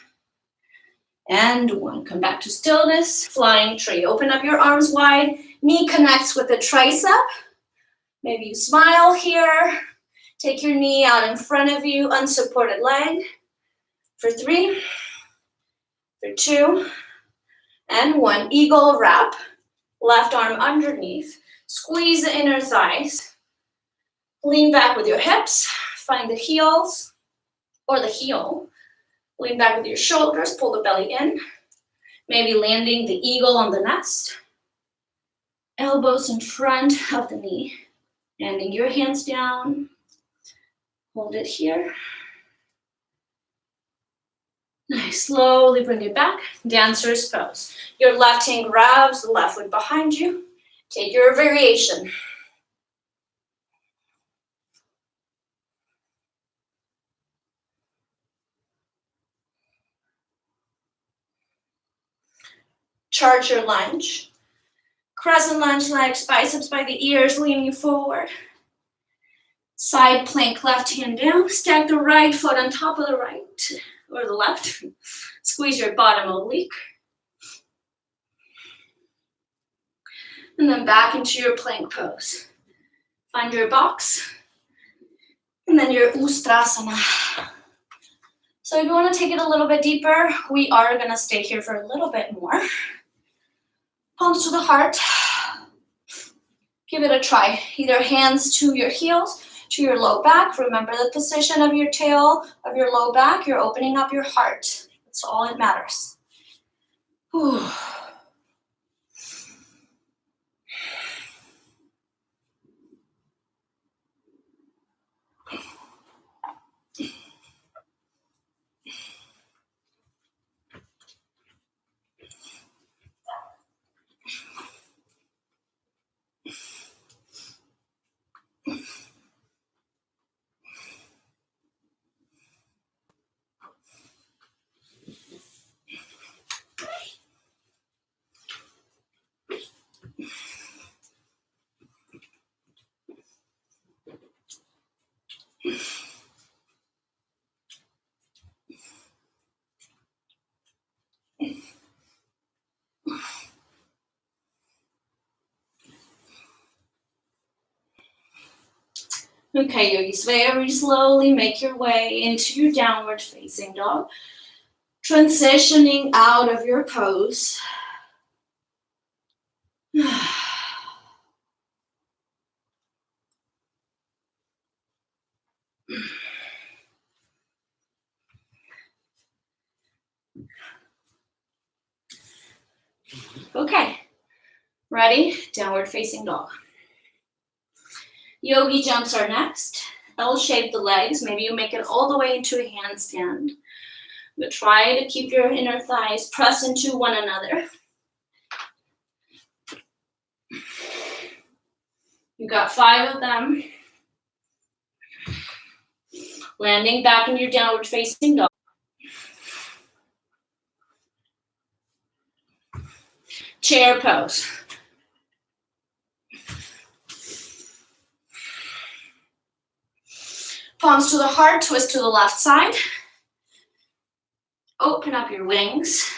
and 1. Come back to stillness, flying tree. Open up your arms wide. Knee connects with the tricep. Maybe you smile here. Take your knee out in front of you, unsupported leg. For 3, for 2, and 1. Eagle wrap. Left arm underneath. Squeeze the inner thighs. Lean back with your hips. Find the heels or the heel. Lean back with your shoulders. Pull the belly in. Maybe landing the eagle on the nest. Elbows in front of the knee. Landing your hands down. Hold it here. Nice. Slowly bring it back. Dancer's pose. Your left hand grabs the left foot behind you. Take your variation. Charge your lunge. Crescent lunge, legs, biceps by the ears, leaning forward. Side plank, left hand down. Stack the right foot on top of the right, or the left. Squeeze your bottom oblique. And then back into your plank pose. Find your box. And then your Ustrasana. So if you want to take it a little bit deeper, we are going to stay here for a little bit more. Palms to the heart. Give it a try. Either hands to your heels, to your low back. Remember the position of your tail, of your low back. You're opening up your heart. That's all that matters. Whew. Okay, yogis, very slowly make your way into your downward facing dog. Transitioning out of your pose. Okay, ready? Downward facing dog. Yogi jumps are next. L-shape the legs. Maybe you make it all the way into a handstand. But try to keep your inner thighs pressed into one another. You got 5 of them. Landing back into your downward facing dog. Chair pose. Palms to the heart, twist to the left side. Open up your wings.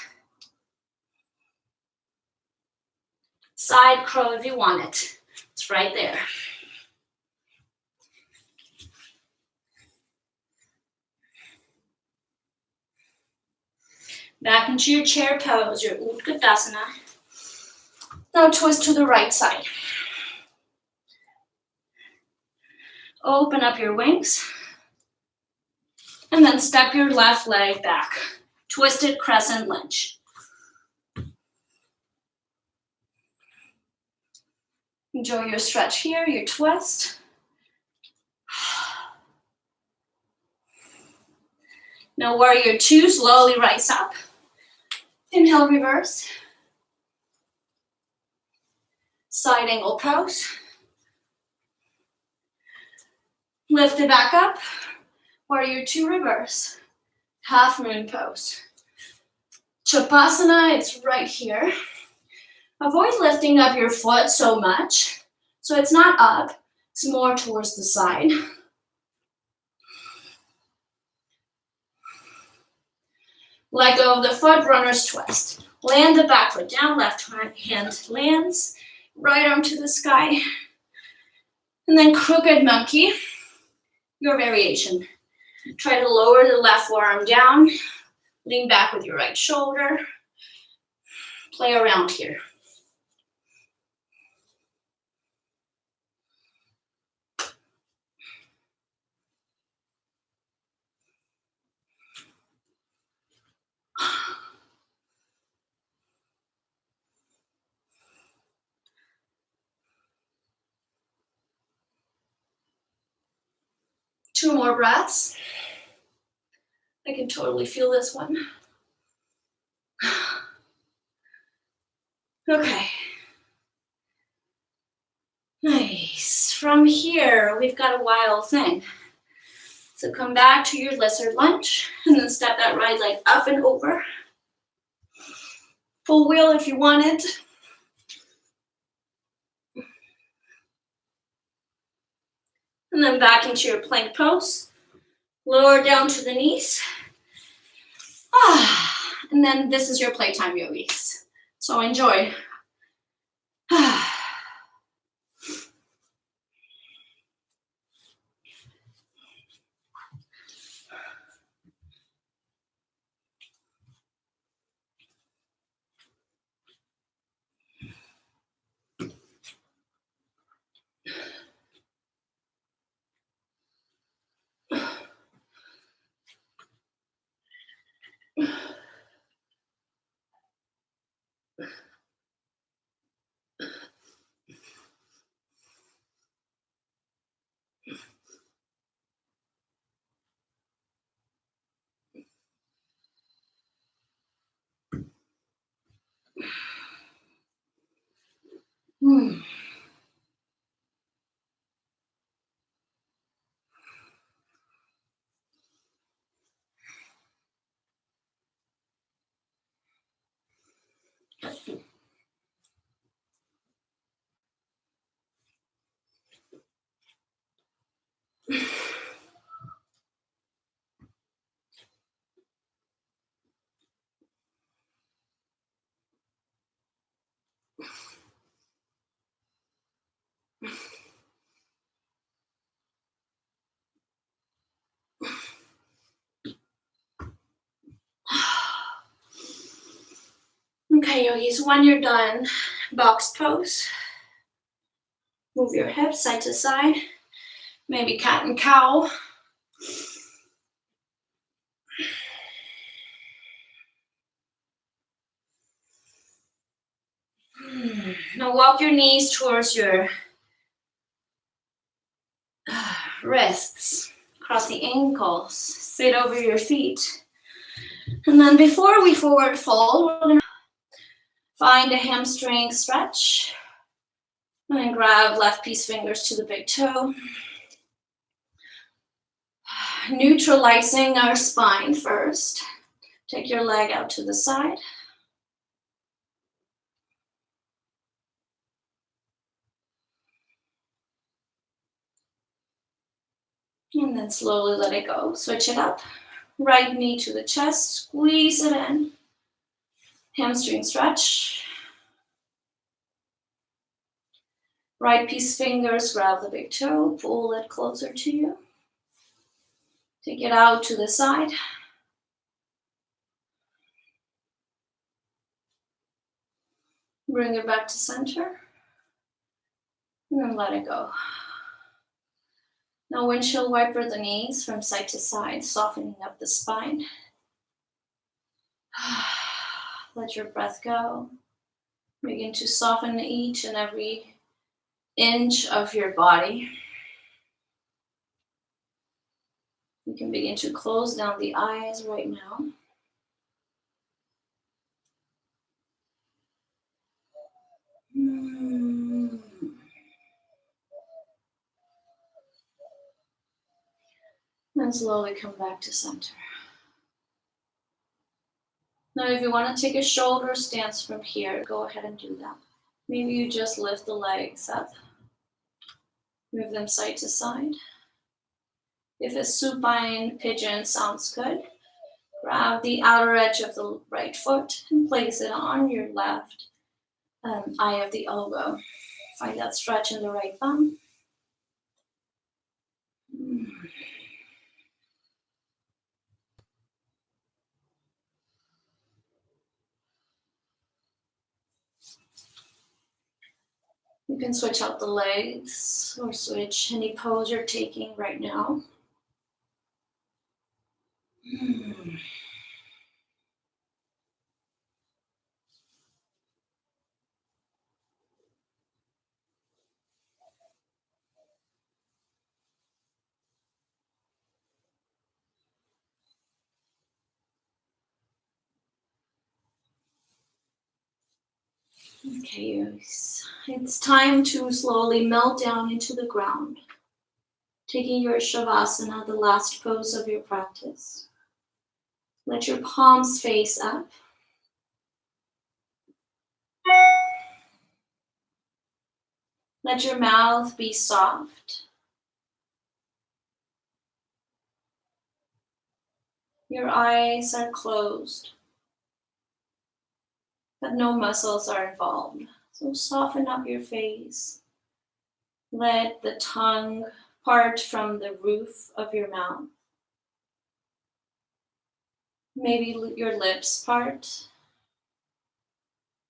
Side crow if you want it. It's right there. Back into your chair pose, your Utkatasana. Now twist to the right side. Open up your wings. And then step your left leg back. Twisted crescent lunge. Enjoy your stretch here, your twist. Now warrior 2, slowly rise up. Inhale, reverse. Side angle pose. Lift it back up. Warrior 2, reverse. Half moon pose. Chapasana, it's right here. Avoid lifting up your foot so much. So it's not up, it's more towards the side. Let go of the foot, runner's twist. Land the back foot down, left hand lands, right arm to the sky. And then crooked monkey, your variation. Try to lower the left forearm down, lean back with your right shoulder. Play around here. Two more breaths. I can totally feel this one. Okay. Nice. From here, we've got a wild thing. So come back to your lizard lunge and then step that right leg up and over. Full wheel if you want it. And then back into your plank pose. Lower down to the knees. And then this is your playtime, yogis. So enjoy. Okay, yogis, when you're done, box pose. Move your hips side to side. Maybe cat and cow. Now walk your knees towards your wrists. Cross the ankles. Sit over your feet. And then before we forward fold, we're going to find a hamstring stretch. And then grab left piece fingers to the big toe. Neutralizing our spine first. Take your leg out to the side. And then slowly let it go. Switch it up. Right knee to the chest. Squeeze it in. Hamstring stretch. Right piece fingers, grab the big toe, pull it closer to you. Take it out to the side. Bring it back to center. And then let it go. Now windshield wiper the knees from side to side, softening up the spine. Let your breath go. Begin to soften each and every inch of your body. You can begin to close down the eyes right now. And slowly come back to center. Now, if you want to take a shoulder stance from here, go ahead and do that. Maybe you just lift the legs up. Move them side to side. If a supine pigeon sounds good, grab the outer edge of the right foot and place it on your left eye of the elbow. Find that stretch in the right thumb. You can switch out the legs or switch any pose you're taking right now. Okay, it's time to slowly melt down into the ground, taking your Shavasana, the last pose of your practice. Let your palms face up. Let your mouth be soft. Your eyes are closed, but no muscles are involved. So soften up your face. Let the tongue part from the roof of your mouth. Maybe your lips part,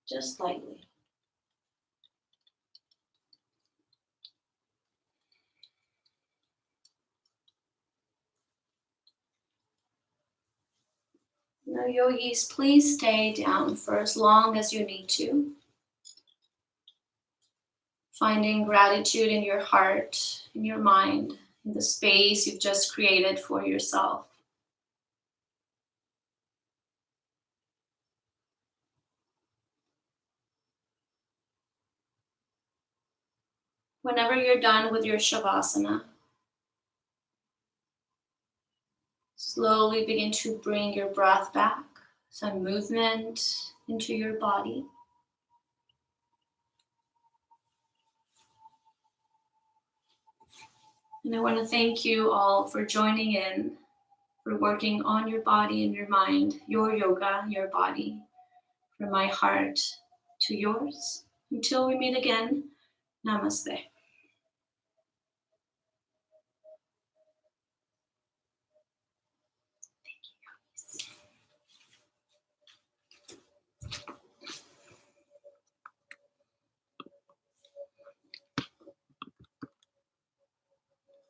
just lightly. Now, yogis, please stay down for as long as you need to. Finding gratitude in your heart, in your mind, in the space you've just created for yourself. Whenever you're done with your Shavasana, slowly begin to bring your breath back, some movement into your body. And I want to thank you all for joining in, for working on your body and your mind, your yoga, your body, from my heart to yours. Until we meet again, namaste.